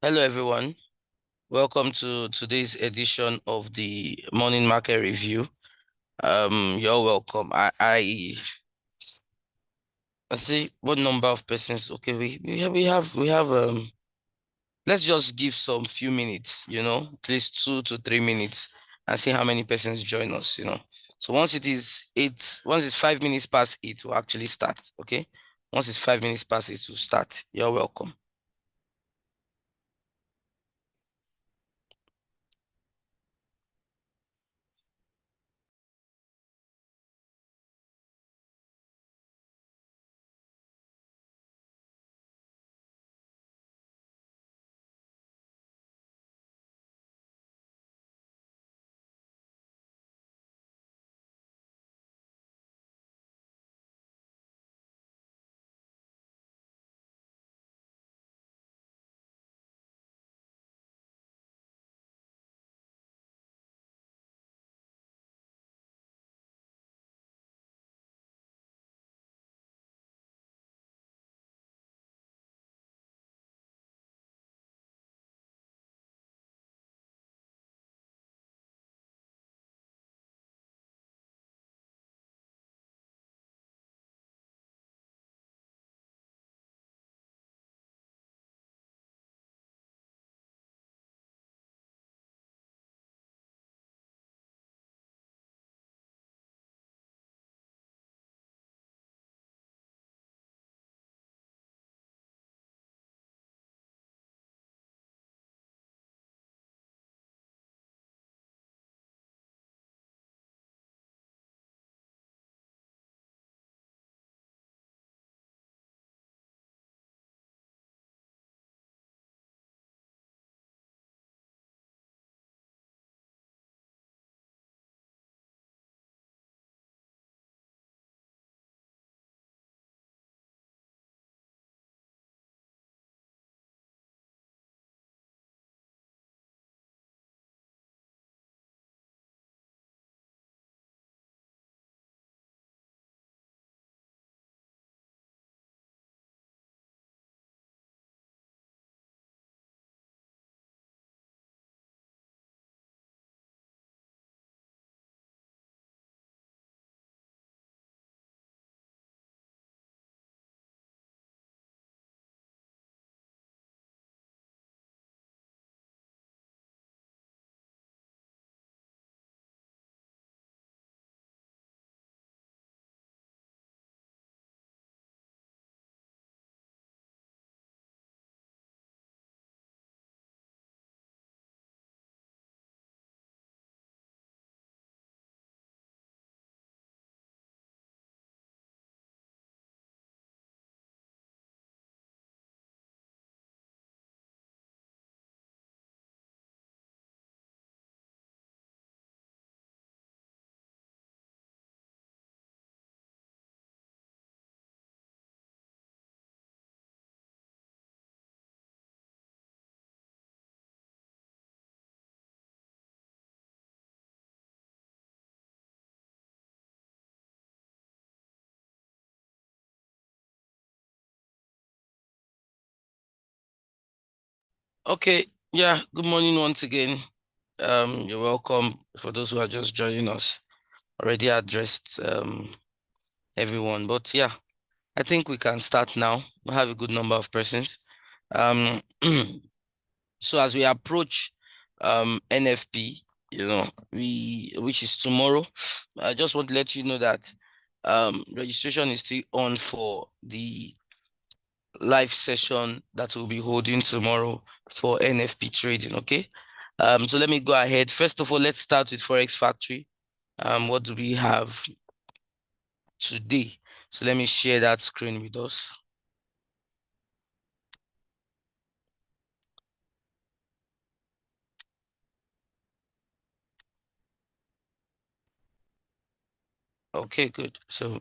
Hello, everyone. Welcome to today's edition of the Morning Market Review. You're welcome. I see what number of persons. Okay, we have. Let's just give some few minutes. At least 2 to 3 minutes, and see how many persons join us. So once it's 5 minutes past 8, we'll actually start. Okay, once it's 5 minutes past 8, we'll start. You're welcome. Okay. Yeah. Good morning once again. You're welcome. For those who are just joining us, already addressed everyone, but yeah, I think we can start now. We have a good number of persons. Um, so as we approach NFP, which is tomorrow, I just want to let you know that registration is still on for the live session that we'll be holding tomorrow for NFP trading. Okay. So let me go ahead. First of all, let's start with Forex Factory. What do we have today? So let me share that screen with us. Okay, good. So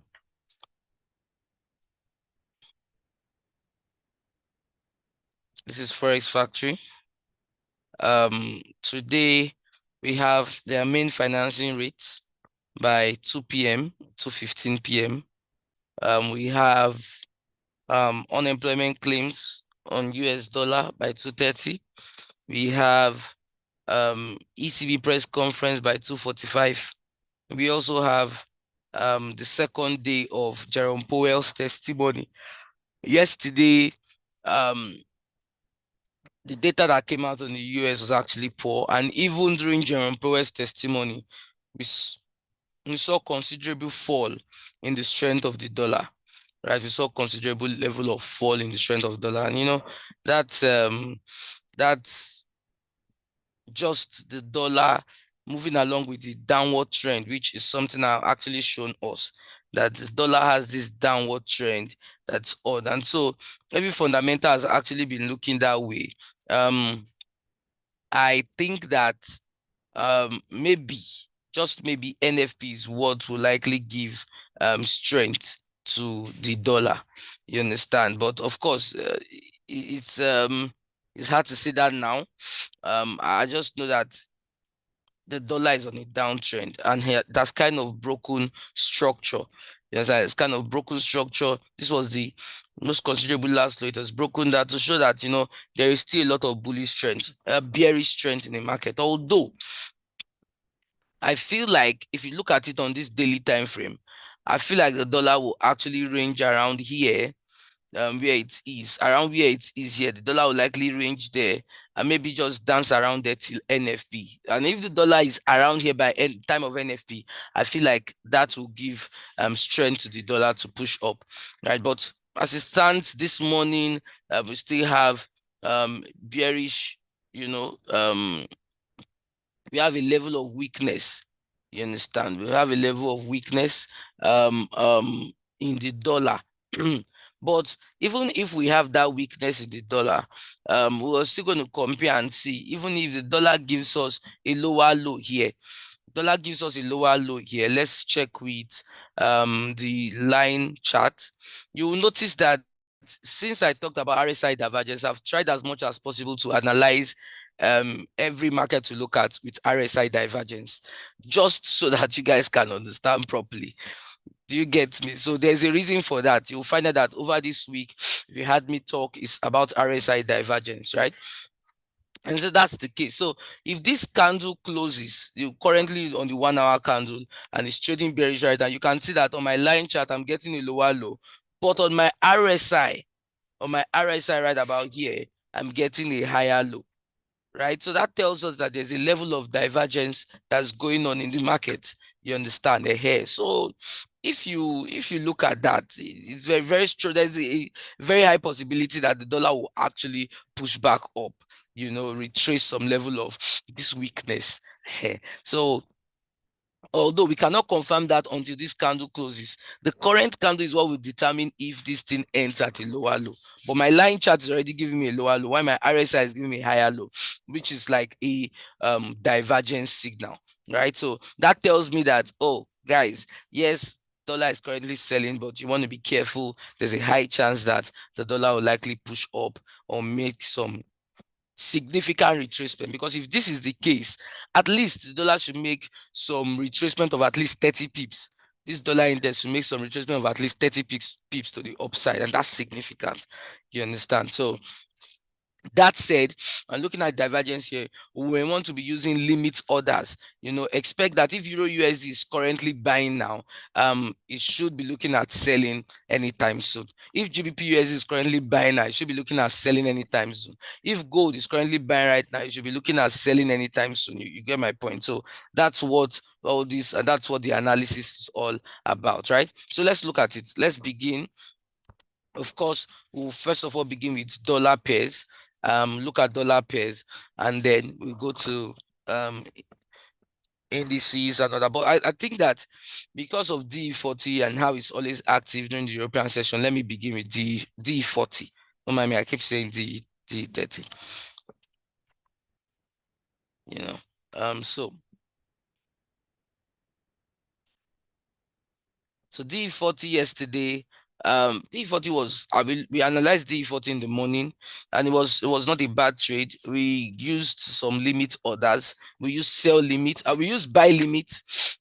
this is Forex Factory. Today we have their main financing rates by 2 p.m. to 15 p.m. We have unemployment claims on US dollar by 2:30. We have ECB press conference by 2:45. We also have the second day of Jerome Powell's testimony. Yesterday, the data that came out in the US was actually poor, and even during Jerome Powell's testimony, we saw considerable fall in the strength of the dollar. Right, we saw considerable level of fall in the strength of the dollar, and that's just the dollar moving along with the downward trend, which is something I've actually shown us, that the dollar has this downward trend that's odd. And so every fundamental has actually been looking that way. I think that maybe, just maybe, NFP is what will likely give strength to the dollar. You understand? But of course, it's hard to say that now. I just know that the dollar is on a downtrend, and here that's kind of broken structure. Yes, it's kind of broken structure. This was the most considerable last low. It has broken that to show that there is still a lot of bullish strength, bearish strength in the market. Although I feel like if you look at it on this daily time frame, I feel like the dollar will actually range around here, where it is, around where it is here. The dollar will likely range there and maybe just dance around there till NFP. And if the dollar is around here by time of NFP, I feel like that will give strength to the dollar to push up, right? But as it stands this morning, we still have bearish, we have a level of weakness. You understand? We have a level of weakness in the dollar. But even if we have that weakness in the dollar, we're still going to compare and see, even if the dollar gives us a lower low here. Dollar gives us a lower low here. Let's check with the line chart. You will notice that since I talked about RSI divergence, I've tried as much as possible to analyze every market to look at with RSI divergence, just so that you guys can understand properly. Do you get me? So there's a reason for that. You'll find out that over this week, if you had me talk, is about RSI divergence, right? And so that's the case. So if this candle closes, you currently on the 1 hour candle and it's trading bearish right now, you can see that on my line chart, I'm getting a lower low. But on my RSI right about here, I'm getting a higher low. Right, so that tells us that there's a level of divergence that's going on in the market. You understand? Here. So if you look at that, it's very, very true. There's a very high possibility that the dollar will actually push back up, retrace some level of this weakness here. So although we cannot confirm that until this candle closes, the current candle is what will determine if this thing ends at a lower low. But my line chart is already giving me a lower low, while my RSI is giving me a higher low, which is like a divergence signal, right? So that tells me that, oh, guys, yes, dollar is currently selling, but you want to be careful. There's a high chance that the dollar will likely push up or make some significant retracement, because if this is the case, at least the dollar should make some retracement of at least 30 pips. This dollar index should make some retracement of at least 30 pips to the upside, and that's significant. You understand? So that said, and looking at divergence here, we want to be using limit orders. Expect that if Euro USD is currently buying now, it should be looking at selling anytime soon. If GBP USD is currently buying now, it should be looking at selling anytime soon. If gold is currently buying right now, it should be looking at selling anytime soon. You get my point? So that's what all this, and that's what the analysis is all about, right? So let's look at it. Let's begin. Of course, we'll first of all begin with dollar pairs. Look at dollar pairs, and then we go to indices and other. But I think that because of DE40 and how it's always active during the European session, let me begin with DE40. Don't mind me, I keep saying DE30. So DE40 yesterday DE40 was, we analyzed DE40 in the morning, and it was not a bad trade. We used some limit orders. We used sell limit. We used buy limit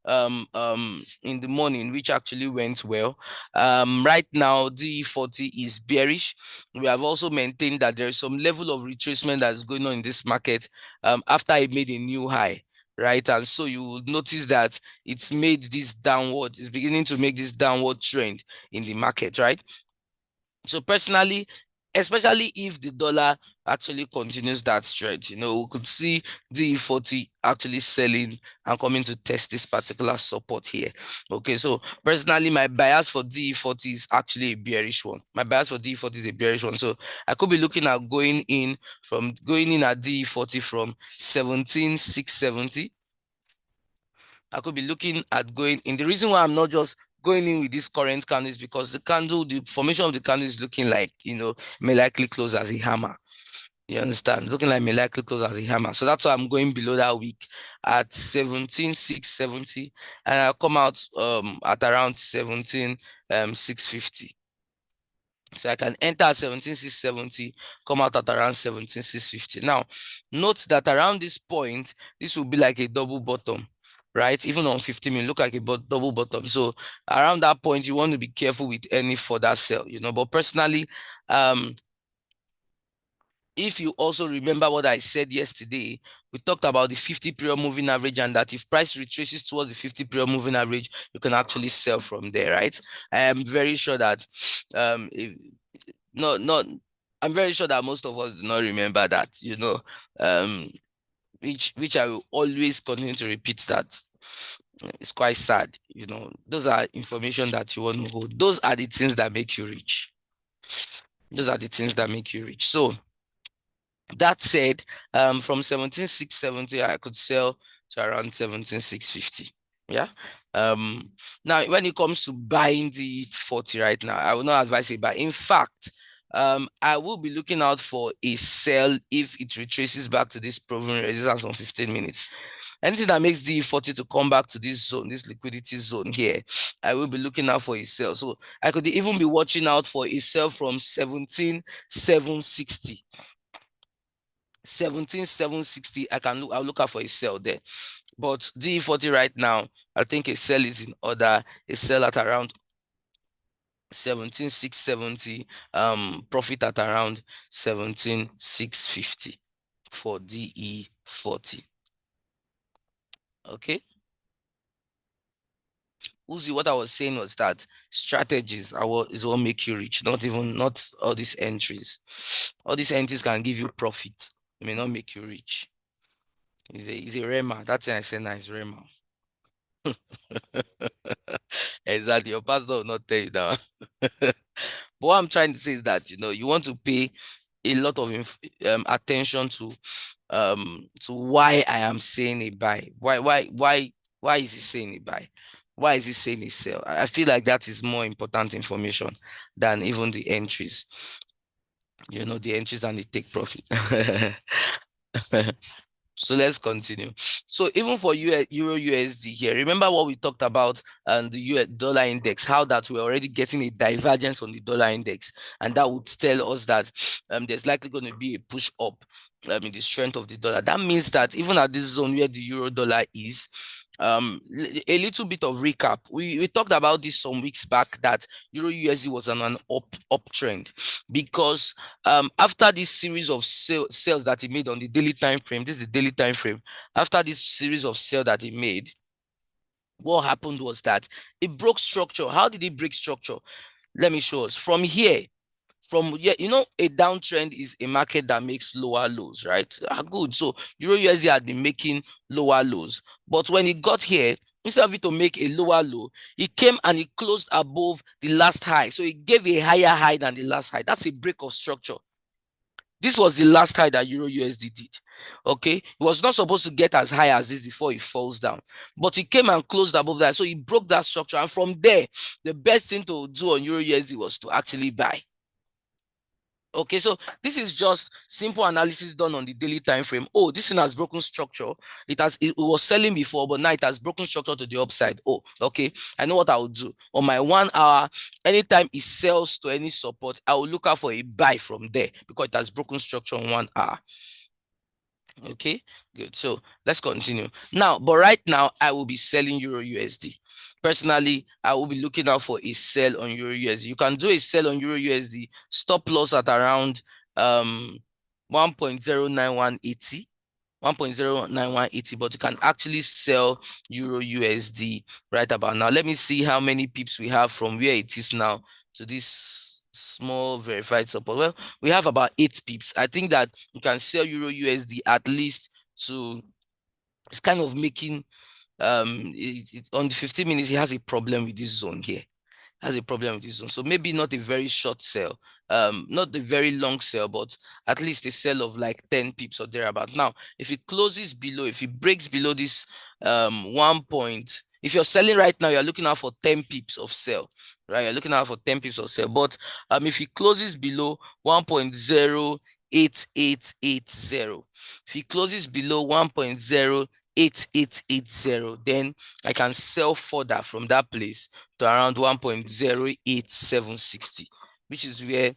in the morning, which actually went well. Right now, DE40 is bearish. We have also maintained that there is some level of retracement that's going on in this market after it made a new high. Right, and so you will notice that it's made this downward, it's beginning to make this downward trend in the market, right? So personally, especially if the dollar actually continues that strength, we could see DE40 actually selling and coming to test this particular support here. Okay, so personally, my bias for DE40 is actually a bearish one. My bias for DE40 is a bearish one. So I could be looking at going in at DE40 from 17,670. I could be looking at going in. The reason why I'm not just going in with this current candle is because the formation of the candle is looking like, may likely close as a hammer. You understand? It's looking like may likely close as a hammer. So that's why I'm going below that week at 17,670, and I'll come out at around 17,650. So I can enter at 17,670, come out at around 17,650. Now, note that around this point, this will be like a double bottom, right? Even on 50 minutes, look like a double bottom. So around that point, you want to be careful with any further sell, But personally, if you also remember what I said yesterday, we talked about the 50-period moving average, and that if price retraces towards the 50-period moving average, you can actually sell from there, right? I am very sure that I'm very sure that most of us do not remember that, which I will always continue to repeat that. It's quite sad, Those are information that you want to hold. Those are the things that make you rich. Those are the things that make you rich. So that said, from 17,670, I could sell to around 17,650. Yeah. Now when it comes to buying the 40 right now, I will not advise it, but in fact, I will be looking out for a sell if it retraces back to this proven resistance on 15 minutes. Anything that makes DE40 to come back to this zone, this liquidity zone here, I will be looking out for a sell. So I could even be watching out for a sell from 17,760. 17,760. I'll look out for a sell there. But DE40 right now, I think a sell is in order. A sell at around 17,670, profit at around 17,650 for DE40. Okay. Uzi, what I was saying was that strategies is what make you rich, not all these entries. All these entries can give you profit. It may not make you rich. It's a rema. That's why I say nice rema. Exactly. Your pastor will not tell you that. But what I'm trying to say is that you want to pay a lot of attention to why I am saying a buy. Why is he saying a buy? Why is he saying a sell? I feel like that is more important information than even the entries. The entries and the take profit. So let's continue. So even for Euro USD here, remember what we talked about and the US dollar index, how that we're already getting a divergence on the dollar index, and that would tell us that there's likely going to be a push up in the strength of the dollar. That means that even at this zone where the euro dollar is, a little bit of recap. We talked about this some weeks back, that Euro USD was on an uptrend because after this series of sales that he made on the daily time frame, this is the daily time frame. After this series of sales that he made, what happened was that it broke structure. How did it break structure? Let me show us. From here, a downtrend is a market that makes lower lows, right? Good. So Euro USD had been making lower lows, but when it got here, instead of it to make a lower low, it came and it closed above the last high. So it gave a higher high than the last high. That's a break of structure. This was the last high that Euro USD did. Okay, it was not supposed to get as high as this before it falls down, but it came and closed above that. So it broke that structure, and from there, the best thing to do on Euro USD was to actually buy. Okay, so this is just simple analysis done on the daily time frame. Oh, this thing has broken structure. It was selling before, but now it has broken structure to the upside. Oh, okay. I know what I will do. On my 1 hour, anytime it sells to any support, I will look out for a buy from there because it has broken structure on 1 hour. Okay, good. So let's continue now. But right now, I will be selling Euro USD. Personally, I will be looking out for a sell on Euro USD. You can do a sell on Euro USD, stop loss at around 1.09180. 1.09180, but you can actually sell Euro USD right about now. Let me see how many pips we have from where it is now to this small verified support. Well, we have about 8 pips. I think that you can sell Euro USD at least to, it's kind of making on the 15 minutes, it has a problem with this zone here. Has a problem with this one. So maybe not a very short sell, not a very long sell, but at least a sell of like 10 pips or thereabout. Now, if it closes below, if it breaks below this 1 point, if you're selling right now, you're looking out for 10 pips of sell, right? You're looking out for 10 pips of sell. But if it closes below 1.08880, if it closes below 1.08880, then I can sell further from that place to around 1.08760, which is where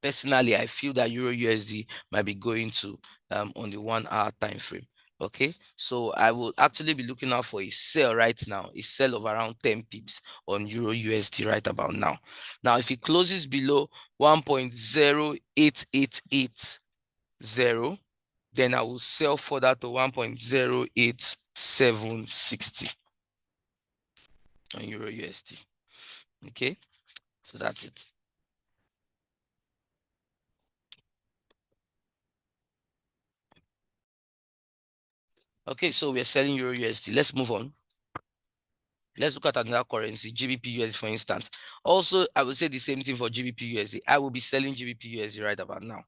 personally I feel that Euro USD might be going to on the 1 hour time frame. Okay, so I will actually be looking out for a sell right now, a sell of around 10 pips on Euro USD right about now. Now, if it closes below 1.08880, then I will sell further to 1.08760 on Euro USD. Okay, so that's it. Okay, so we're selling Euro USD. Let's move on. Let's look at another currency, GBP USD, for instance. Also, I will say the same thing for GBP USD. I will be selling GBP USD right about now.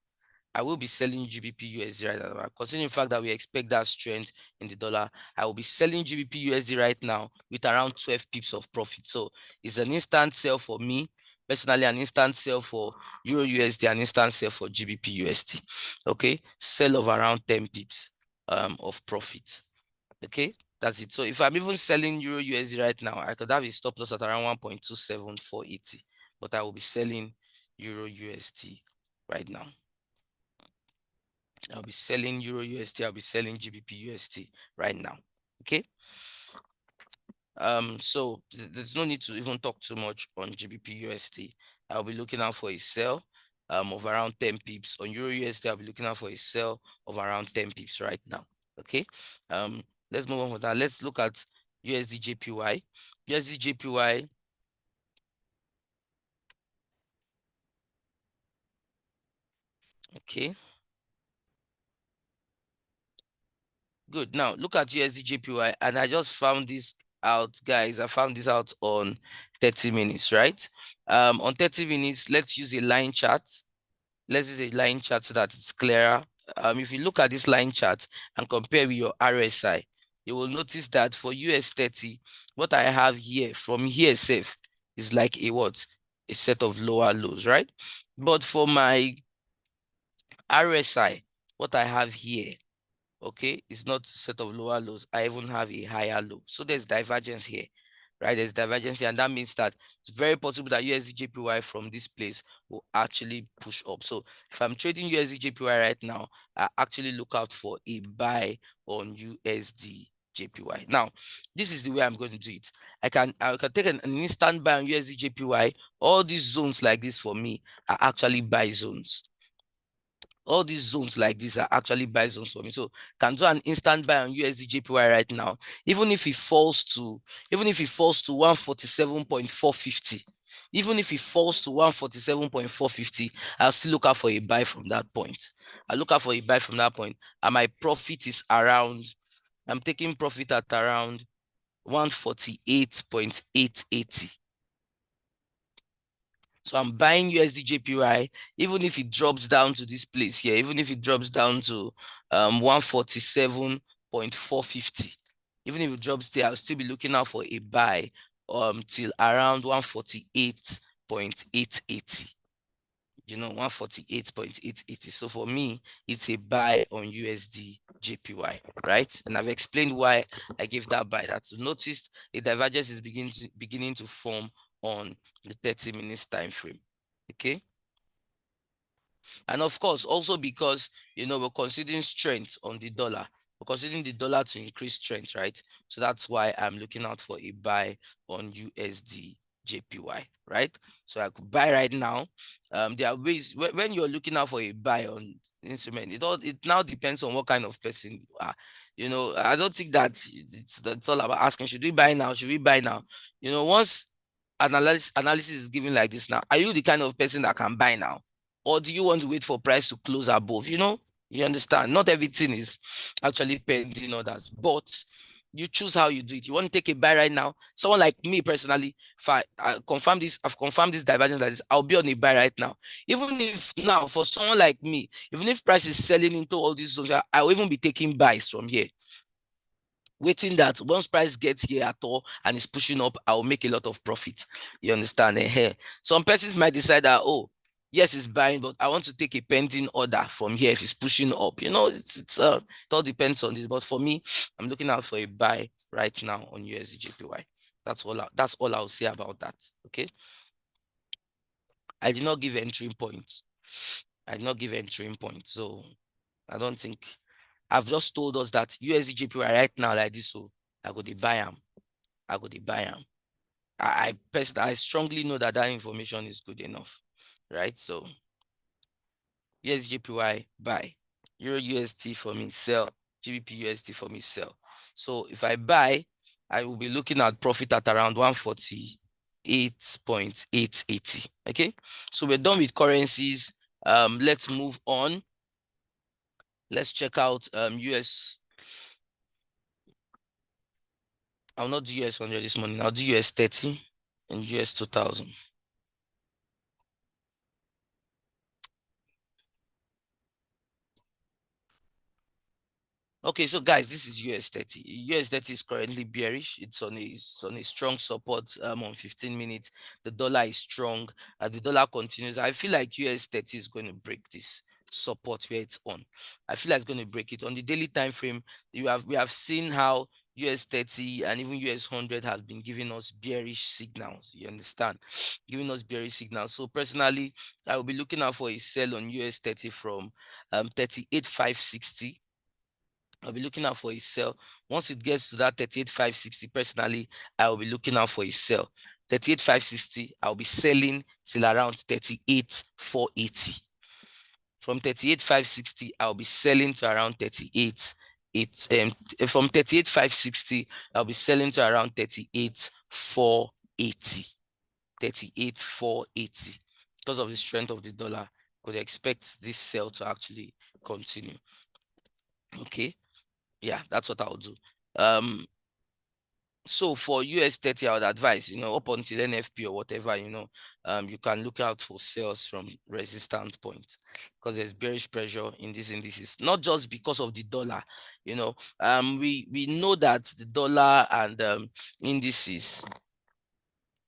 I will be selling GBP USD right about now. Considering the fact that we expect that strength in the dollar, I will be selling GBP USD right now with around 12 pips of profit. So it's an instant sell for me. Personally, an instant sell for Euro USD, an instant sell for GBP USD. Okay, sell of around 10 pips of profit. Okay, that's it. So if I'm even selling Euro USD right now, I could have a stop loss at around 1.27480, but I will be selling Euro USD right now. I'll be selling Euro USD, I'll be selling GBP USD right now. Okay. So there's no need to even talk too much on GBP USD. I'll be looking out for a sell of around 10 pips. On Euro USD, I'll be looking out for a sell of around 10 pips right now. Okay. Let's move on with that. Let's look at USD JPY. USD JPY. Okay. Good. Now look at USD JPY, and I just found this out, guys. I found this out on 30 minutes, right? On 30 minutes, let's use a line chart. Let's use a line chart so that it's clearer. If you look at this line chart and compare with your RSI, you will notice that for US 30, what I have here from here safe is like a what? A set of lower lows, right? But for my RSI, what I have here, okay, it's not a set of lower lows. I even have a higher low. So there's divergence here, right? There's divergence here, and that means that it's very possible that USD JPY from this place will actually push up. So if I'm trading USD JPY right now, I actually look out for a buy on USD JPY. Now, this is the way I'm going to do it. I can take an instant buy on USD JPY. All these zones like this for me are actually buy zones. All these zones like this are actually buy zones for me. So can do an instant buy on USD JPY right now. Even if it falls to 147.450, even if it falls to 147.450, I'll still look out for a buy from that point. I look out for a buy from that point, and my profit is around, I'm taking profit at around 148.880. So I'm buying USD JPY, even if it drops down to this place here, even if it drops down to 147.450, even if it drops there, I'll still be looking out for a buy till around 148.880. 148.880. So for me, it's a buy on USD JPY, right? And I've explained why I gave that buy. That's noticed a divergence is beginning to form on the 30 minutes time frame. Okay. And of course, also because we're considering strength on the dollar. We're considering the dollar to increase strength, right? So that's why I'm looking out for a buy on USD JPY, right? So I could buy right now. There are ways when you're looking out for a buy on instrument, it now depends on what kind of person you are. I don't think that it's all about asking, should we buy now? Should we buy now? Once analysis is given like this now, are you the kind of person that can buy now? Or do you want to wait for price to close above? You understand? Not everything is actually pending others, but you choose how you do it. You want to take a buy right now. Someone like me personally, if I've confirmed this divergence like this, I'll be on a buy right now. Even if now, for someone like me, even if price is selling into all these zones, I'll even be taking buys from here, waiting that once price gets here at all and it's pushing up, I'll make a lot of profit. You understand? Some persons might decide that, oh, yes, it's buying, but I want to take a pending order from here if it's pushing up. It all depends on this. But for me, I'm looking out for a buy right now on USDJPY. That's all I'll say about that. Okay. I did not give entry points. So I don't think I've just told us that USDJPY right now like this. So I go to buy them. I strongly know that information is good enough, right? So USDJPY buy, Euro USD for me sell, GBP USD for me sell. So if I buy, I will be looking at profit at around 148.880. Okay, so we're done with currencies. Let's move on. Let's check out US. I'll not do US 100 this morning. I'll do US 30 and US 2000. Okay, so guys, this is US 30. US 30 is currently bearish. It's on a strong support on 15 minutes. The dollar is strong. As the dollar continues, I feel like US 30 is going to break this support where it's on. I feel like it's going to break it. On the daily time frame, we have seen how US 30 and even US 100 has been giving us bearish signals. You understand? Giving us bearish signals. So personally, I will be looking out for a sell on US 30 from 38,560. I'll be looking out for a sell. Once it gets to that 38,560, personally, I will be looking out for a sell. 38,560, I'll be selling till around 38,480. From 38,560, I'll be selling to around 38. From 38,560, I'll be selling to around 38,480. 38,480. Because of the strength of the dollar, could expect this sell to actually continue. Okay. Yeah, that's what I'll do. So for US 30, I would advise, up until NFP or whatever, you can look out for sales from resistance point, because there's bearish pressure in these indices, not just because of the dollar. We know that the dollar and indices,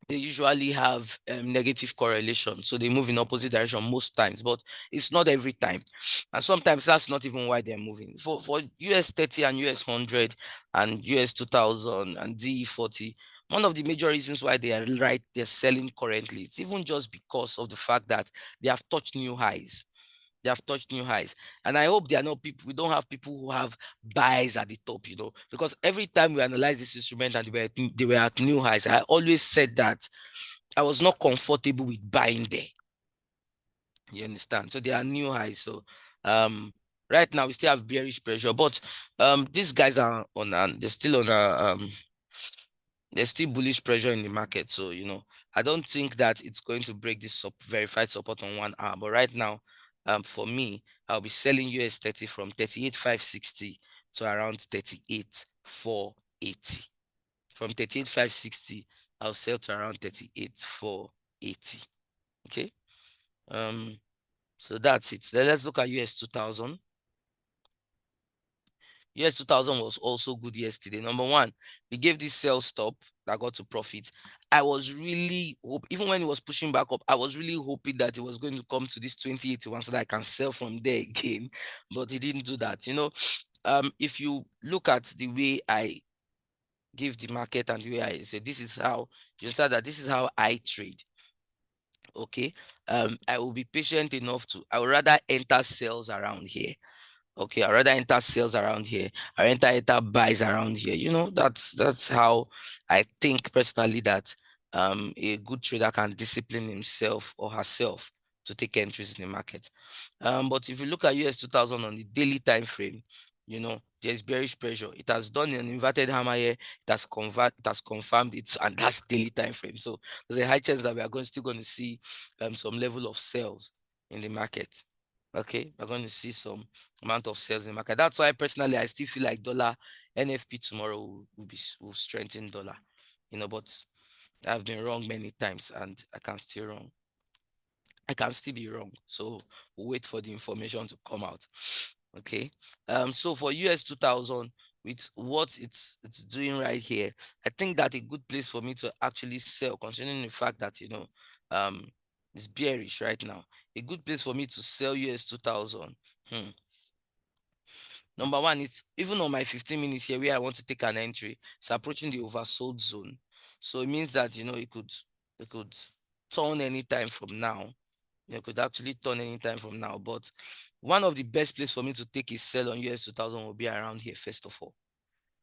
they usually have negative correlation, so they move in opposite direction most times, but it's not every time, and sometimes that's not even why they're moving. For US 30 and US 100 and US 2000 and DE40, one of the major reasons why they're selling currently, it's even just because of the fact that they have touched new highs. And I hope there are not people, we don't have people who have buys at the top, because every time we analyze this instrument and they were at new highs, I always said that I was not comfortable with buying there. You understand? So they are new highs. So right now we still have bearish pressure, but these guys are they're still on a there's still bullish pressure in the market. So, I don't think that it's going to break this verified support on 1 hour. But right now, for me, I'll be selling US 30 from 38,560 to around 38,480. From 38,560, I'll sell to around 38,480. Okay. So that's it. Then let's look at US 2000. US 2000 was also good yesterday. Number one, we gave this sell stop that got to profit. I was really even when it was pushing back up, I was really hoping that it was going to come to this 2081 so that I can sell from there again. But it didn't do that. If you look at the way I give the market and the way I say this is how you understand that this is how I trade. Okay. I will be patient enough I would rather enter sales around here. Okay, I rather enter sales around here. I enter buys around here. That's how I think personally that a good trader can discipline himself or herself to take entries in the market. But if you look at US 2000 on the daily time frame, there's bearish pressure. It has done an inverted hammer here. It has confirmed it, and that's daily time frame. So there's a high chance that we are still going to see some level of sales in the market. Okay, we're going to see some amount of sales in the market. That's why personally I still feel like dollar NFP tomorrow will strengthen dollar. But I've been wrong many times and I can still be wrong. So we'll wait for the information to come out. Okay. So for US 2000, with what it's doing right here, I think that a good place for me to actually sell, considering the fact that it's bearish right now. A good place for me to sell US 2000. Number one, it's even on my 15 minutes here where I want to take an entry, it's approaching the oversold zone. So it means that it could turn anytime from now. It could actually turn anytime from now. But one of the best places for me to take a sell on US 2000 will be around here, first of all.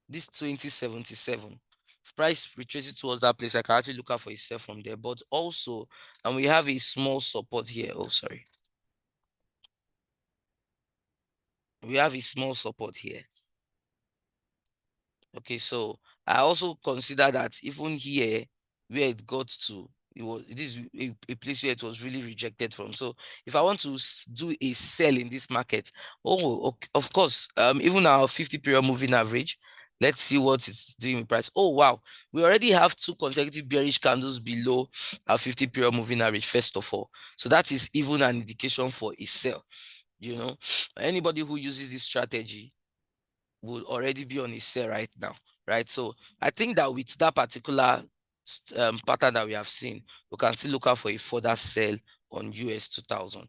This 2077. If price retraces towards that place, I can actually look out for a sell from there. But also, and we have a small support here. Oh, sorry. We have a small support here. Okay, so I also consider that even here where it got to, it is a place where it was really rejected from. So if I want to do a sell in this market, okay, of course, even our 50 period moving average, let's see what it's doing in price. Oh wow, we already have 2 consecutive bearish candles below our 50 period moving average, first of all. So that is even an indication for a sell. Anybody who uses this strategy would already be on a sell right now, right? So I think that with that particular pattern that we have seen, we can still look out for a further sell on US 2000.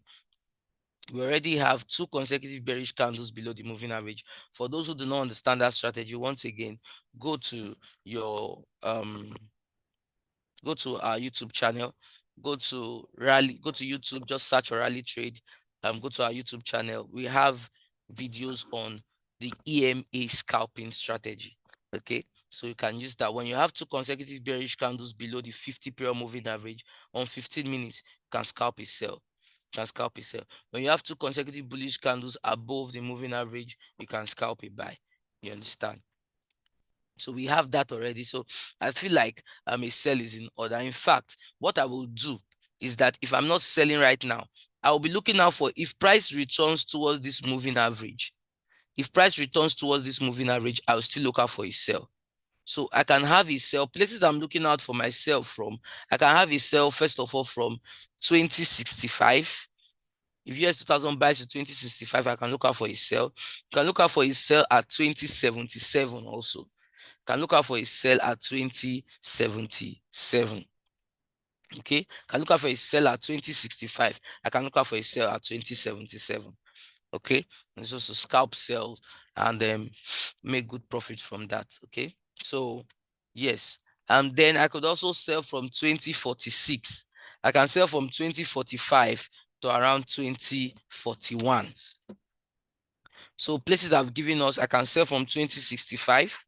We already have 2 consecutive bearish candles below the moving average. For those who do not understand that strategy, once again, go to our YouTube channel, go to YouTube, just search for Rally Trade, go to our YouTube channel. We have videos on the EMA scalping strategy. Okay, so you can use that when you have 2 consecutive bearish candles below the 50 period moving average on 15 minutes, you can scalp a sell. When you have 2 consecutive bullish candles above the moving average, you can scalp a buy. You understand? So we have that already. So I feel like a sell is in order. In fact, what I will do is that if I'm not selling right now, I will be looking out for if price returns towards this moving average. If price returns towards this moving average, I will still look out for a sell. So I can have a sell. Places I'm looking out for myself from, I can have a sell first of all from 2065. If US 2000 buys to 2065, I can look out for a sell. You can look out for a sell at 2077 also. Can look out for a sell at 2077. Okay, can look out for a sell at 2065. I can look out for a sell at 2077. Okay, and so scalp sales and make good profit from that. Okay, so yes, and then I could also sell from 2046. I can sell from 2045 to around 2041. So places have given us, I can sell from 2065.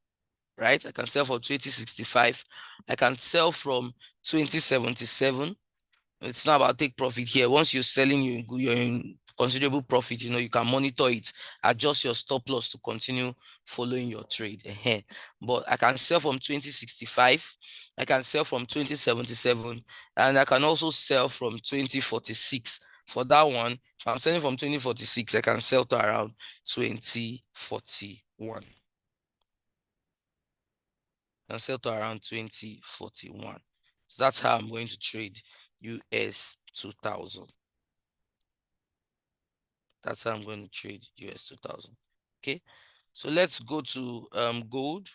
Right? I can sell for 2065. I can sell from 2077. It's not about take profit here. Once you're selling, you're in considerable profit. You can monitor it, adjust your stop loss to continue following your trade. But I can sell from 2065. I can sell from 2077, and I can also sell from 2046. For that one, if I'm selling from 2046, I can sell to around 2041. And sell to around 2041. So that's how I'm going to trade US 2000. That's how I'm going to trade US 2000. Okay. So let's go to gold.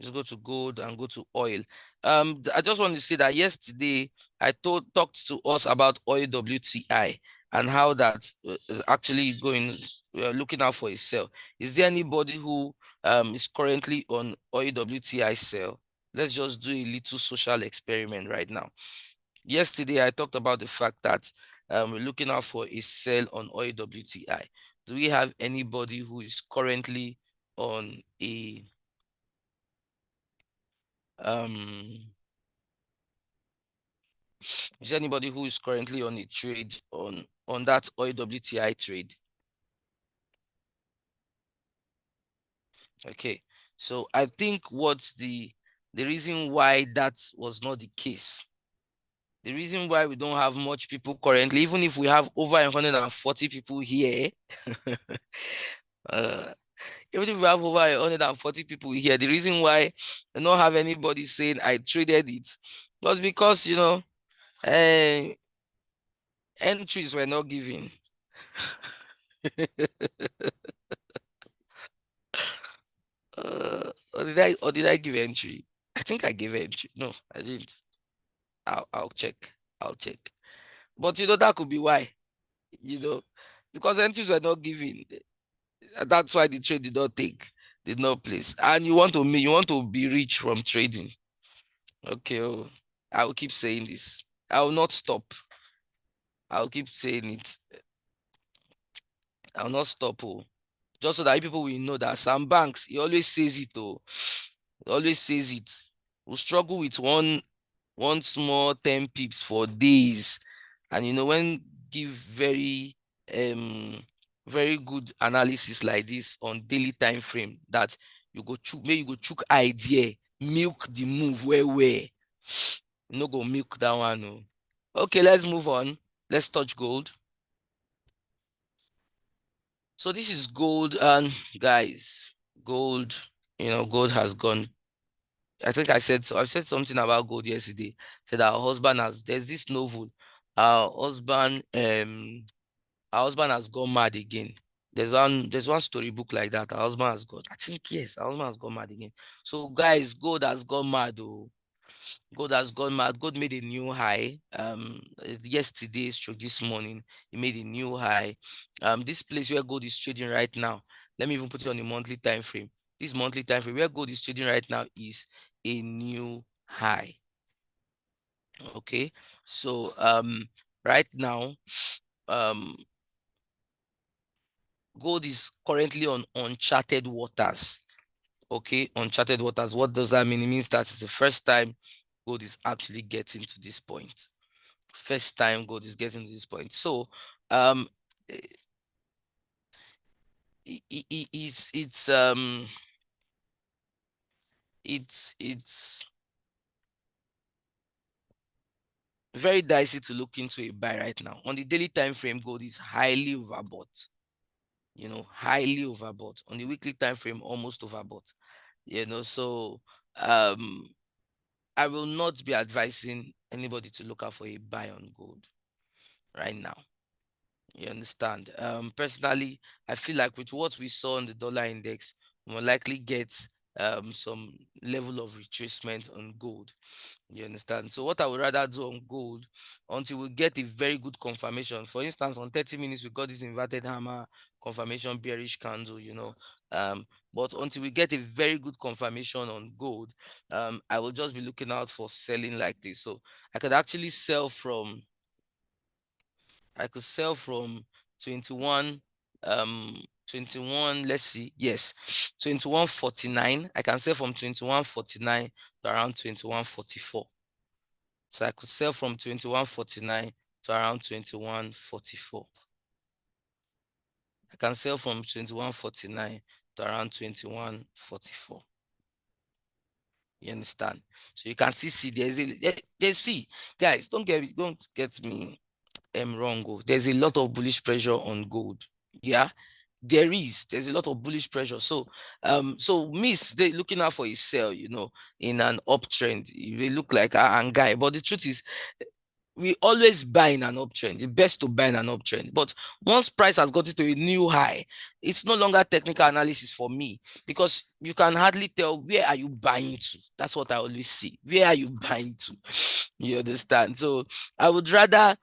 Let's go to gold and go to oil. I just want to say that yesterday I talked to us about oil WTI and how that actually going looking out for a sell. Is there anybody who is currently on oil WTI sell? Let's just do a little social experiment right now. Yesterday I talked about the fact that we're looking out for a sell on oil WTI. Do we have anybody who is currently on a is there anybody who is currently on a trade on that oil WTI trade? Okay, so I think what's the reason why that was not the case, the reason why we don't have much people currently, even if we have over 140 people here, uh, even if we have over 140 people here, the reason why I don't have anybody saying I traded it was because, you know, entries were not given. Or did I give entry? I think I gave entry. No, I didn't. I'll check. I'll check. But you know, that could be why. You know, because entries were not given. That's why the trade did not place. And you want to be rich from trading. Okay, oh, I will keep saying this. I will not stop. I'll keep saying it. I'll not stop. Oh. Just so that people will know that some banks, he always says it. Oh, he always says it. We'll struggle with one small 10 pips for days, and you know, when give very good analysis like this on daily time frame, that you go chook idea, milk the move where you no go milk that one. No. Okay, let's move on. Let's touch gold. So this is gold, and guys, gold, you know, gold has gone. I think I said so. I said something about gold yesterday. Said there's this novel. Our husband, our husband has gone mad again. There's one storybook like that. Our husband has gone. I think yes, our husband has gone mad again. So guys, gold has gone mad. Oh, gold has gone mad. Gold made a new high. Yesterday, stroke this morning, it made a new high. This place where gold is trading right now. Let me even put it on the monthly time frame. This monthly time frame where gold is trading right now is a new high. Okay, so right now, gold is currently on uncharted waters. Okay, uncharted waters. What does that mean? It means that it's the first time gold is actually getting to this point. First time gold is getting to this point. So it's very dicey to look into a buy right now. On the daily time frame, gold is highly overbought. You know, highly overbought. On the weekly time frame, almost overbought. You know, so I will not be advising anybody to look out for a buy on gold right now. You understand? Personally, I feel like with what we saw on the dollar index, we will likely get some level of retracement on gold. You understand? So what I would rather do on gold until we get a very good confirmation. For instance, on 30 minutes, we got this inverted hammer confirmation bearish candle, you know. But until we get a very good confirmation on gold, I will just be looking out for selling like this. So I could actually sell from 21 let's see, yes, 21.49. I can sell from 21.49 to around 21.44. So I could sell from 21.49 to around 21.44. I can sell from 21.49 to around 21.44. You understand? So you can see there's guys, don't get me wrong. Oh. There's a lot of bullish pressure on gold. Yeah, there's a lot of bullish pressure. So they looking out for a sell, you know, in an uptrend. They look like a guy, but the truth is we always buy in an uptrend. The best to buy in an uptrend. But once price has gotten to a new high, it's no longer technical analysis for me, because you can hardly tell where are you buying to. That's what I always see. Where are you buying to? You understand? So I would rather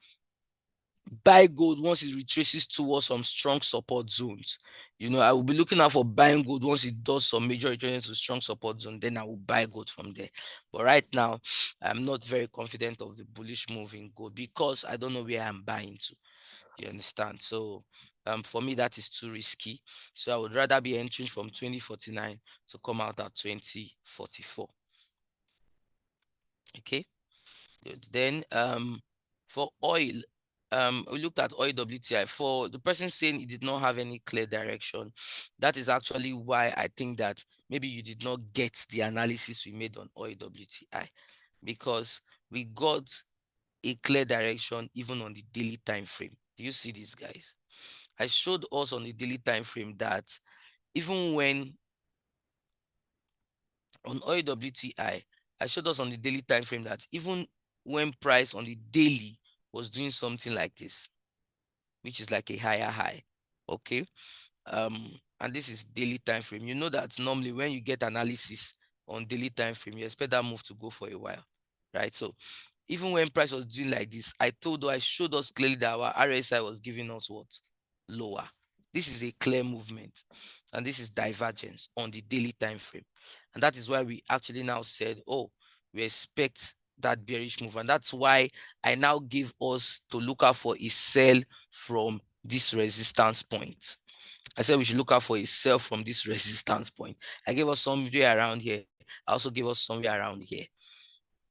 buy gold once it retraces towards some strong support zones. I will be looking out for buying gold once it does some major retracement to strong support zone. Then I will buy gold from there. But right now, I'm not very confident of the bullish move in gold because I don't know where I'm buying to. You understand? So for me, that is too risky. So I would rather be entering from 2049 to come out at 2044. Okay. Good. Then for oil, we looked at oil WTI. For the person saying it did not have any clear direction, that is actually why I think that maybe you did not get the analysis we made on oil WTI, because we got a clear direction even on the daily time frame. Do you see this, guys? I showed us on the daily time frame that even when on oil WTI, I showed us on the daily time frame that even when price on the daily was doing something like this, which is like a higher high, okay, and this is daily time frame. You know that normally when you get analysis on daily time frame, you expect that move to go for a while, right? So even when price was doing like this, I showed us clearly that our RSI was giving us what? Lower. This is a clear movement, and this is divergence on the daily time frame. And that is why we actually now said, oh, we expect that bearish move. And that's why I now give us to look out for a sell from this resistance point. I said we should look out for a sell from this resistance point. I gave us somewhere around here. I also gave us somewhere around here.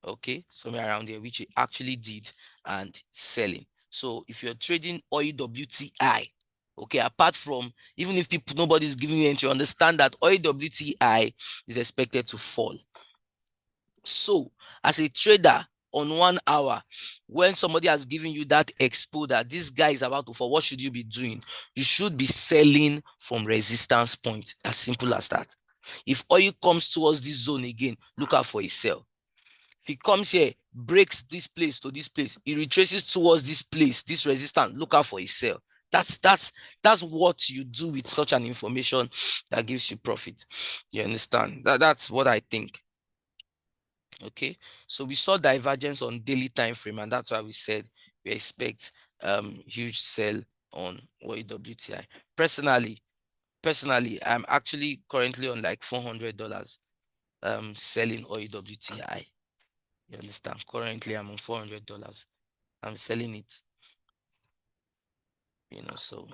Okay, somewhere around here, which it actually did, and selling. So if you're trading oil WTI, okay, apart from, even if nobody's giving you entry, understand that oil WTI is expected to fall. So as a trader on 1 hour, when somebody has given you that expo that this guy is about to fall, what should you be doing? You should be selling from resistance point. As simple as that. If oil comes towards this zone again, look out for a sell. If he comes here, breaks this place to this place, he retraces towards this place, this resistance, look out for a sell. That's what you do with such an information that gives you profit. You understand? That's what I think. Okay, so we saw divergence on daily time frame, and that's why we said we expect huge sell on OWTI. Personally, I'm actually currently on like $400 selling OWTI. You understand? Currently, I'm on $400. I'm selling it. So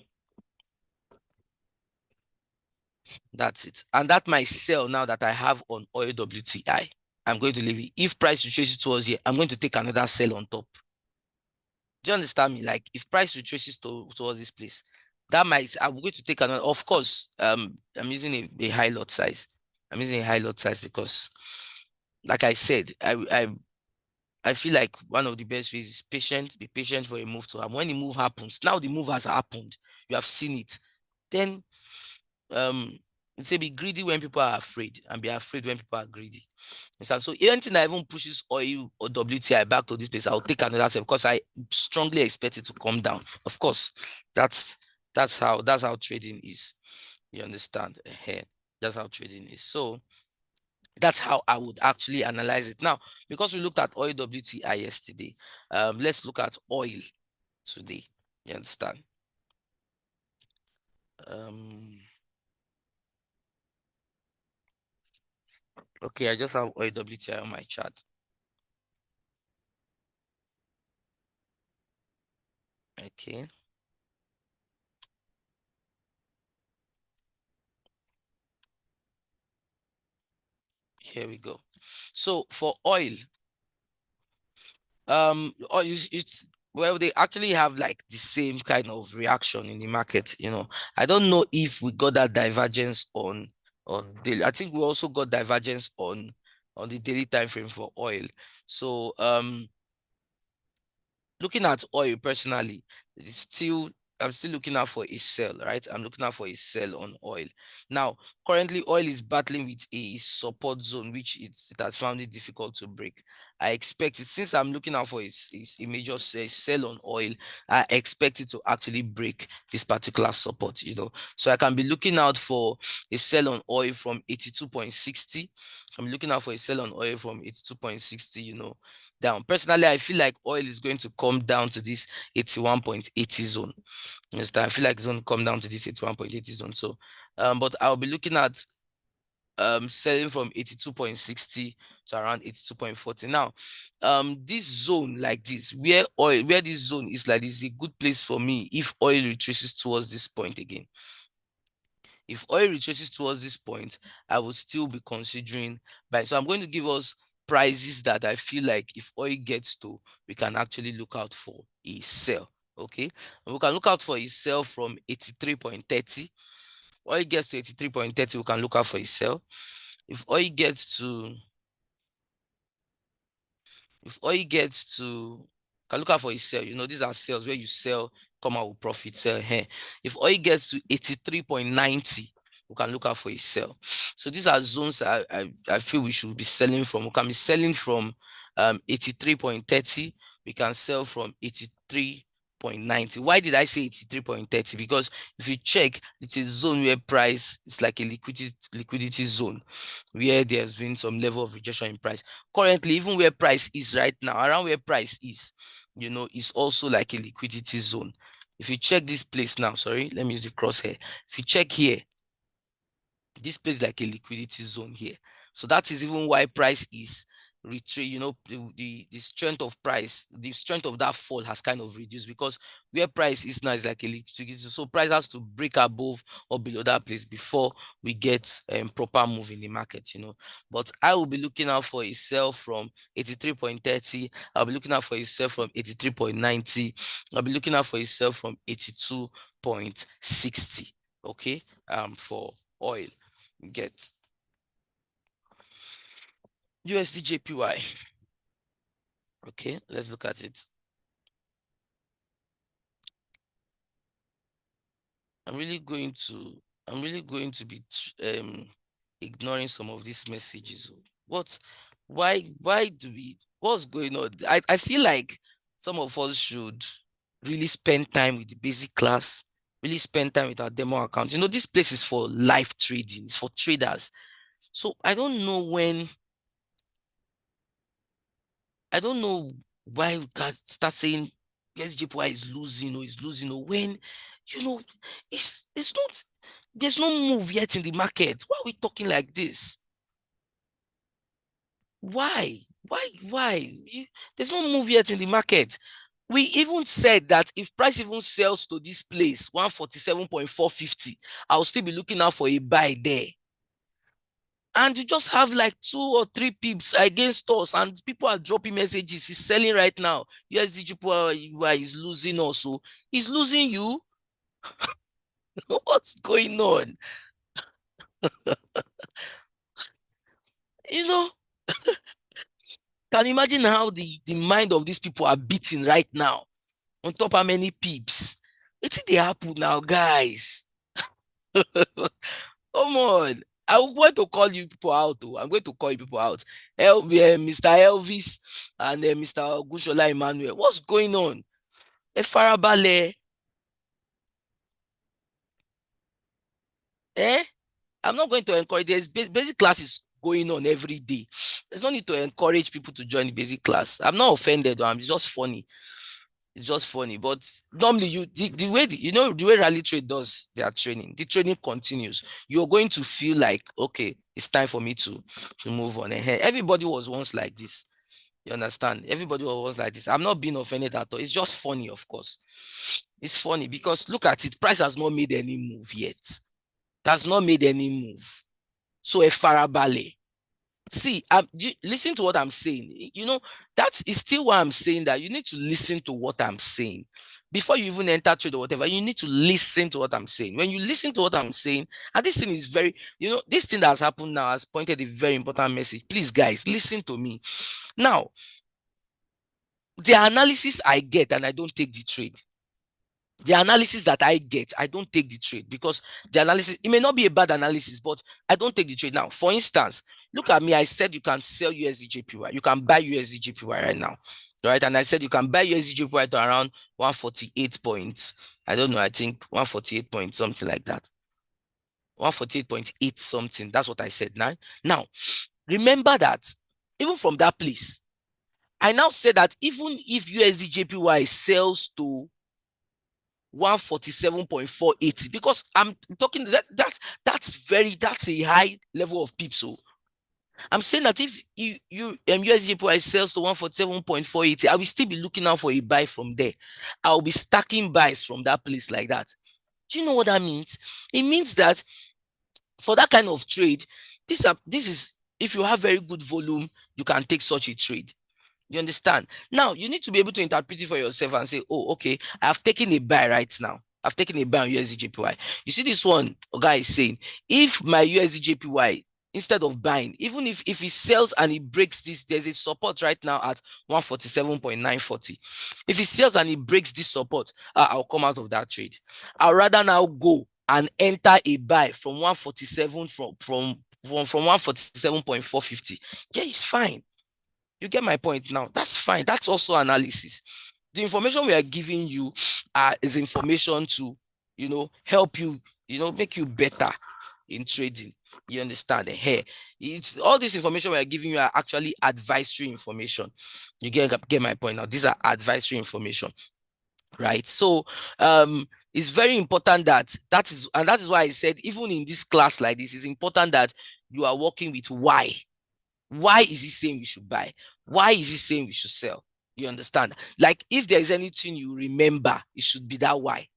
that's it. And that might sell now that I have on oil WTI. I'm going to leave it. If price retraces towards here, I'm going to take another sell on top. Do you understand me? Like if price retraces towards this place, I'm going to take another. Of course, I'm using a high lot size. I'm using a high lot size because, like I said, I feel like one of the best ways is be patient for a move to happen. When the move happens, now the move has happened, you have seen it. Then say be greedy when people are afraid, and be afraid when people are greedy. So anything that even pushes oil or WTI back to this place, I'll take another step because I strongly expect it to come down. Of course, that's how trading is. You understand? That's how trading is. So that's how I would actually analyze it. Now, because we looked at oil WTI yesterday, let's look at oil today. You understand? Okay, I just have oil WTI on my chart. Okay. Here we go. So for oil, it's well, they actually have like the same kind of reaction in the market. I don't know if we got that divergence on daily. I think we also got divergence on the daily time frame for oil. So looking at oil personally, it's still I'm still looking out for a sell, right? I'm looking out for a sell on oil. Now, currently oil is battling with a support zone, which it has found it difficult to break. I expect it, since I'm looking out for a major sell on oil, I expect it to actually break this particular support, So I can be looking out for a sell on oil from 82.60. I'm looking out for a sell on oil from 82.60, down. Personally, I feel like oil is going to come down to this 81.80 zone. Understand? I feel like it's going to come down to this 81.80 zone. So, but I'll be looking at selling from 82.60 to around 82.40. Now, this zone like this, where this zone is like this, is a good place for me if oil retraces towards this point again. If oil retraces towards this point, I would still be considering buying. So I'm going to give us prices that I feel like if oil gets to, we can actually look out for a sell. Okay, and we can look out for a sell from 83.30. Oil gets to 83.30, we can look out for a sell. If oil gets to, can look out for a sell. These are sales where you sell, come out with profit, sell here. If oil gets to 83.90, we can look out for a sell. So these are zones I feel we should be selling from. We can be selling from 83.30. We can sell from 83.90. Why did I say 83.30? Because if you check, it's a zone where price is like a liquidity zone, where there's been some level of rejection in price. Currently, even where price is right now, around where price is, is also like a liquidity zone. If you check this place now, sorry, let me use the crosshair. If you check here, this place like a liquidity zone here. So that is even why price is retreat, the strength of price, the strength of that fall has kind of reduced, because where price is now is like a liquidity. So price has to break above or below that place before we get proper move in the market, But I will be looking out for a sell from 83.30. I'll be looking out for a sell from 83.90. I'll be looking out for a sell from 82.60. Okay, for oil. Get USD/JPY. Okay, let's look at it. I'm really going to be ignoring some of these messages. Why do we, what's going on? I feel like some of us should really spend time with the basic class, really spend time with our demo account. This place is for live trading, it's for traders. So I don't know why we can start saying USD/JPY is losing or is losing, or when it's not, there's no move yet in the market. Why are we talking like this? Why? There's no move yet in the market. We even said that if price even sells to this place, 147.450, I'll still be looking out for a buy there. And you just have like 2 or 3 pips against us, and people are dropping messages. He's selling right now. USD/JPY is losing also. He's losing you. What's going on? Can you imagine how the mind of these people are beating right now? On top how many pips? It's the happen now, guys. Come on. I'm going to call you people out. I'm going to call you people out. Mr. Elvis and Mr. Gushola Emmanuel. What's going on? Farabale. I'm not going to encourage. There's basic classes going on every day. There's no need to encourage people to join the basic class. I'm not offended. It's just funny. It's just funny. But normally, the way Rally Trade does their training, the training continues. You're going to feel like, okay, it's time for me to move on. Everybody was once like this. You understand? Everybody was once like this. I'm not being offended at all. It's just funny, of course. It's funny because look at it. Price has not made any move yet. It has not made any move. So a farabale. See, listen to what I'm saying. That is still why I'm saying that you need to listen to what I'm saying. Before you even enter trade or whatever, you need to listen to what I'm saying. When you listen to what I'm saying, and this thing is very, this thing that has happened now has pointed a very important message. Please, guys, listen to me. Now, the analysis I get, and I don't take the trade. the analysis that I get, I don't take the trade, because the analysis, it may not be a bad analysis, but I don't take the trade. Now, for instance, look at me. I said you can sell USDJPY. You can buy USDJPY right now, right? And I said you can buy USDJPY to around 148 points. I don't know. I think 148 points, something like that. 148.8 something. That's what I said. Now, remember that even from that place, I now say that even if USDJPY sells to 147.480, because I'm talking that's a high level of pips. So I'm saying that if USDJPY sells to 147.480, I will still be looking out for a buy from there. I'll be stacking buys from that place like that. Do you know what that means? It means that for that kind of trade, this is, if you have very good volume, you can take such a trade. You understand? Now, you need to be able to interpret it for yourself and say, oh, okay, I've taken a buy right now. I've taken a buy on USDJPY. You see this one, guy is saying, if my USDJPY, instead of buying, even if it sells and it breaks this, there's a support right now at 147.940. If it sells and it breaks this support, I'll come out of that trade. I'd rather now go and enter a buy from 147 from 147.450. Yeah, it's fine. You get my point now. That's fine. That's also analysis. The information we are giving you is information to, help you, make you better in trading. You understand? Hey, it's all this information we are giving you are actually advisory information. You get my point now. These are advisory information, right? So it's very important that is why I said, even in this class like this, it's important that you are working with why. Why is he saying we should buy? Why is he saying we should sell? You understand? Like, if there is anything you remember, it should be that why.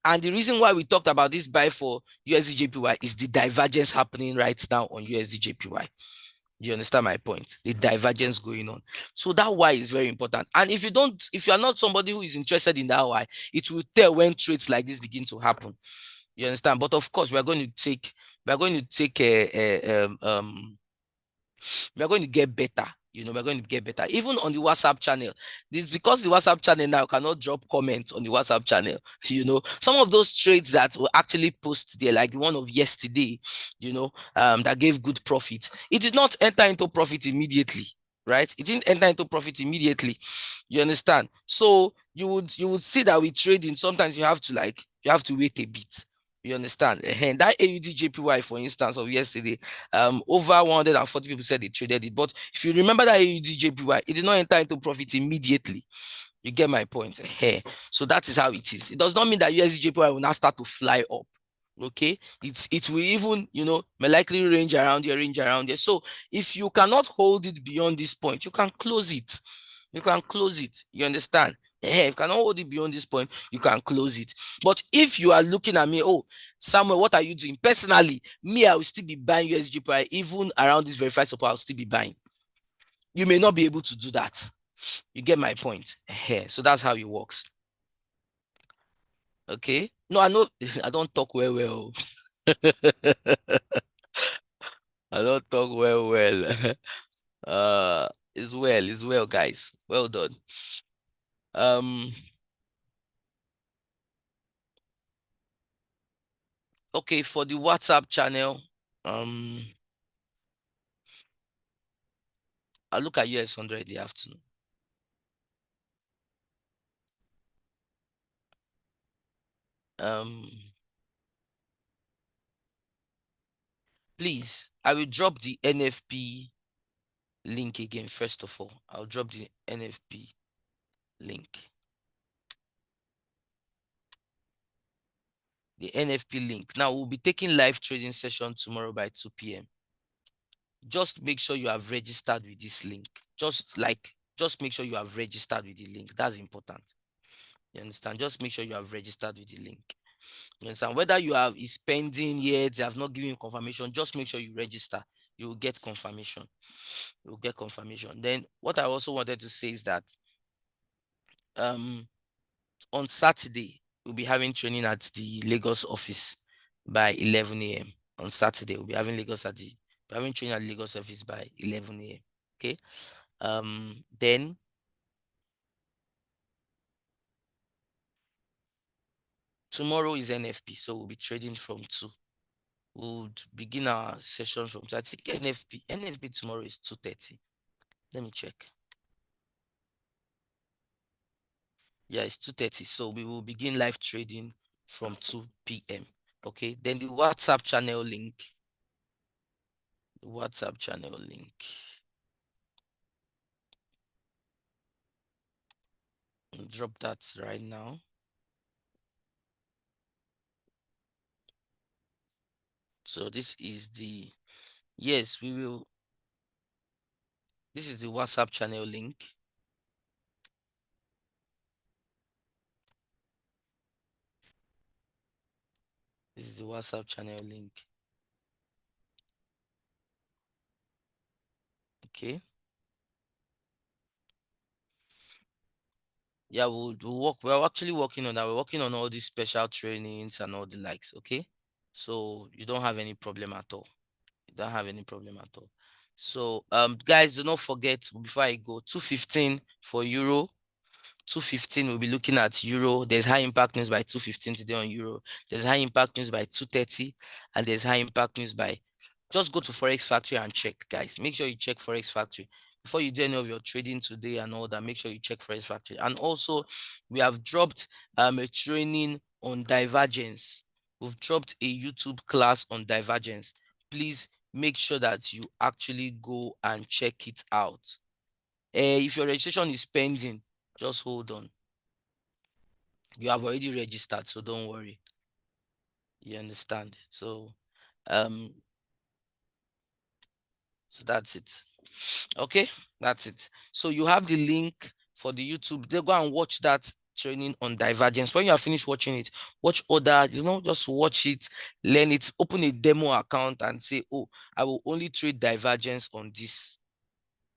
And the reason why we talked about this buy for USDJPY is the divergence happening right now on USDJPY. You understand my point? The divergence going on. So that why is very important. And if you are not somebody who is interested in that why, it will tell when trades like this begin to happen. You understand? But of course, we are going to take we're going to get better. We're going to get better. Even on the WhatsApp channel. This, because the WhatsApp channel now cannot drop comments on the WhatsApp channel. Some of those trades that were actually posted there, like the one of yesterday, that gave good profit. It did not enter into profit immediately, right? It didn't enter into profit immediately. You understand? So you would see that with trading, sometimes you have to wait a bit. You understand? And that AUDJPY, for instance, of yesterday, over 140 people said they traded it. But if you remember that AUDJPY, it did not enter into profit immediately. You get my point? So that is how it is. It does not mean that USDJPY will now start to fly up. Okay, it will even, may likely range around here. So if you cannot hold it beyond this point, you can close it. You understand? If you cannot hold it beyond this point, you can close it. But if you are looking at me, oh, Samuel, what are you doing? Personally, me, I will still be buying USDJPY. Even around this verified support, I'll still be buying. You may not be able to do that. You get my point? So that's how it works. Okay? No, I know I don't talk well. I don't talk well. It's well, guys. Well done. Okay, for the WhatsApp channel, I'll look at US100 in the afternoon. Please, I will drop the NFP link again. First of all, I'll drop the NFP link. The NFP link. Now, we'll be taking live trading session tomorrow by 2 p.m. Just make sure you have registered with this link. Just make sure you have registered with the link. That's important. You understand? Just make sure you have registered with the link. You understand? Whether you have is pending yet, they have not given you confirmation, just make sure you register. You will get confirmation. You will get confirmation. Then what I also wanted to say is that on Saturday, we'll be having training at the Lagos office by 11 a.m. On Saturday, we'll be having training at Lagos office by 11 a.m. Okay. Then tomorrow is NFP, so we'll be trading from 2. We'll begin our session from 2. I think NFP tomorrow is 2:30. Let me check. Yeah, it's 2:30. So we will begin live trading from 2 p.m. Okay. Then the WhatsApp channel link. Drop that right now. So this is the, yes, we will. This is the WhatsApp channel link. This is the WhatsApp channel link. Okay. Yeah, we'll work. We're actually working on that. We're working on all these special trainings and all the likes. Okay. So you don't have any problem at all. You don't have any problem at all. So guys, do not forget before I go, 2:15 for Euro. 2:15 we'll be looking at Euro. There's high impact news by 2:15 today on Euro. There's high impact news by 2:30, and there's high impact news by, just go to Forex Factory and check, guys. Make sure you check Forex Factory before you do any of your trading today and all that. Make sure you check Forex Factory. And also, we have dropped a training on divergence. We've dropped a YouTube class on divergence. Please make sure that you actually go and check it out. If your registration is pending, just hold on. You have already registered, so don't worry. You understand? So that's it. Okay, that's it. So you have the link for the YouTube. They go and watch that training on divergence. When you are finished watching it, watch other, just watch it, learn it, open a demo account and say, oh, I will only trade divergence on this.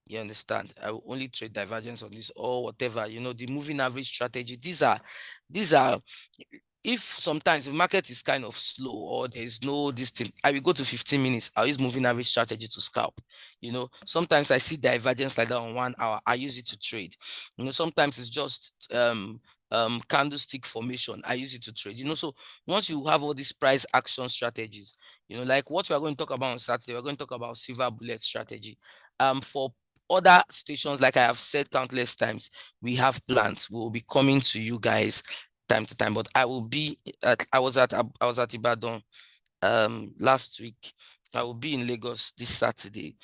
You understand? I will only trade divergence on this or whatever, the moving average strategy. These are if sometimes the market is kind of slow or there's no this thing, I will go to 15 minutes. I'll use moving average strategy to scalp. Sometimes I see divergence like that on 1 hour. I use it to trade. Sometimes it's just candlestick formation. I use it to trade. So once you have all these price action strategies, like what we are going to talk about on Saturday, we're going to talk about silver bullet strategy. For other stations, like I have said countless times, we have plans. We will be coming to you guys time to time, but I was at Ibadan last week. I will be in Lagos this Saturday,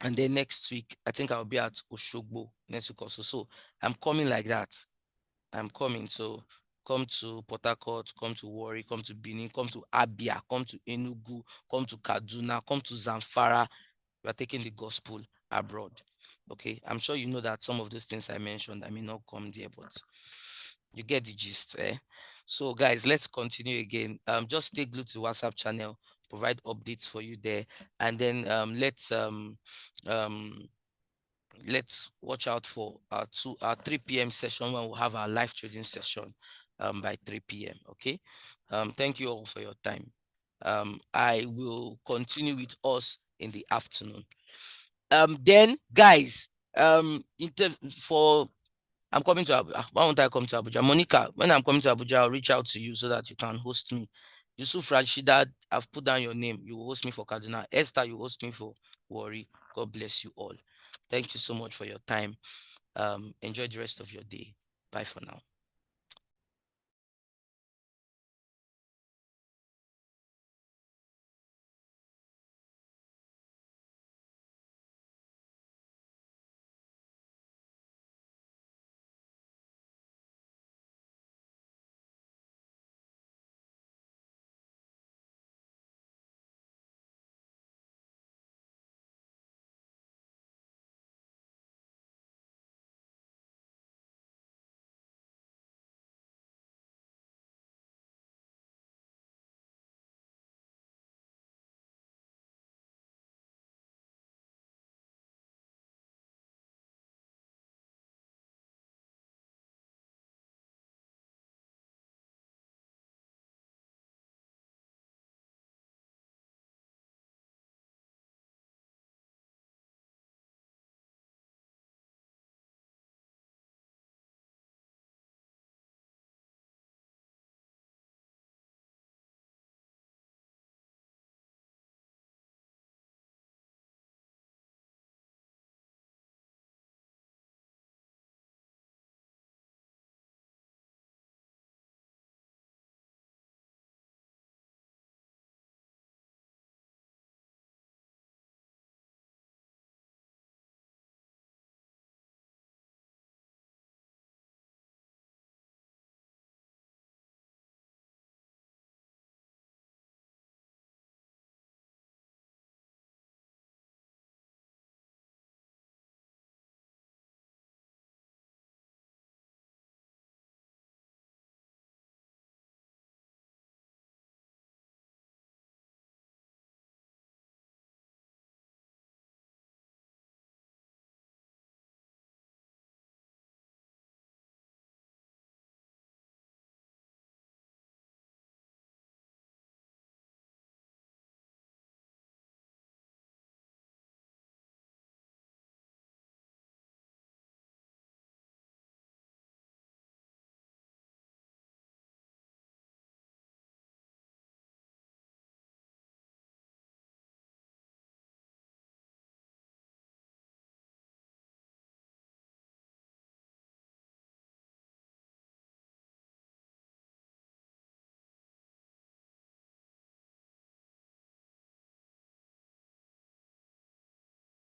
and then next week I think I'll be at Oshogbo next week also. So I'm coming like that. I'm coming. So come to Port Harcourt, come to Warri, come to Benin, come to Abia, come to Enugu, come to Kaduna, come to Zamfara. We are taking the gospel abroad. Okay, I'm sure you know that some of those things I mentioned, I may not come there, but you get the gist. So guys, let's continue again. Just stay glued to the WhatsApp channel, provide updates for you there, and then let's watch out for our 3 p.m. session when we'll have our live trading session by 3 p.m. Okay. Thank you all for your time. I will continue with us in the afternoon. Then guys, I'm coming to Abuja. Why won't I come to Abuja? Monica, when I'm coming to Abuja, I'll reach out to you so that you can host me. Yusuf Rashida, I've put down your name. You will host me for Kaduna. Esther, you host me for Warri. God bless you all. Thank you so much for your time. Enjoy the rest of your day. Bye for now.